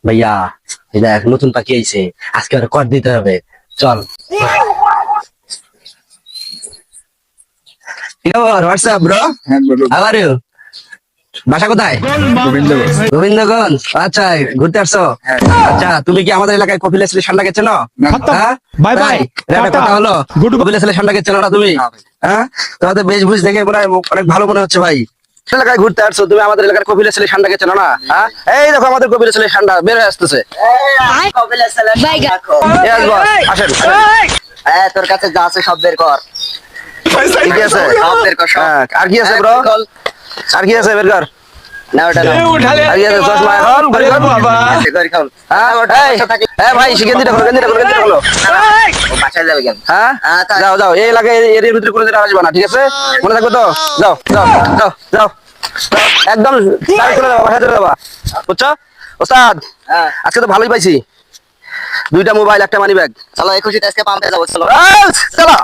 ভাইয়া এই দেখ নতুন পাখি আইছে, আজকে আর কর দিতে হবে। চল হোয়াটসঅ্যাপ ব্রো, হ্যাঁ বলো। How are you? বাসা কোথায়? গোবিন্দগঞ্জ। গোবিন্দগঞ্জ। আচ্ছা, ঘুরতে আসছো? হ্যাঁ। আচ্ছা, তুমি কি আমাদের এলাকায় কপিলা স্টেশনটাকে চেনো? না। হ্যাঁ? Bye bye. তাই? এটা একটা কথা হলো, কপিলা স্টেশনটাকে চেনো না তুমি? হ্যাঁ, তোমাদের বেশভূষ দেখে মনে হয় অনেক ভালো মনে হচ্ছে ভাই। এলাকায় ঘুরতে আসছো তুমি, আমাদের এলাকার কপিলা স্টেশনটাকে চেনো না? হ্যাঁ, এই দেখো আমাদের কপিলা স্টেশনটা বের হয়ে আসতেছে। Yes, boss, আসেন, আসেন। তোর কাছে যা আছে সব বের কর। কি আছে? সব বের কর সব। হ্যাঁ, আর কি আছে ব্রো? আর কি আছে বের কর? না ওটা না। আর কি আছে? চশমা এখন বের কর। আছে কর খাও। হ্যাঁ, এই ভাই গেঞ্জিটা খোলো, গেঞ্জিটা খোলো, গেঞ্জিটা খোলো। ও বাসায় যাবে কেন? হ্যাঁ, যাও যাও, এই এলাকায় এর ভিতরে কোনো দিন আসবে না, ঠিক আছে? মনে থাকবে তো? যাও যাও যাও যাও, একদম গাড়ি চলে যাবা, বাসায় চলে যাবা, বুঝছো? ওস্তাদ, হ্যাঁ। আজকে তো ভালোই পাইছি, 2টা মোবাইল, একটা মানি ব্যাগ। চলো 21 আজকে পাম্পে যাবো চলো। চলো।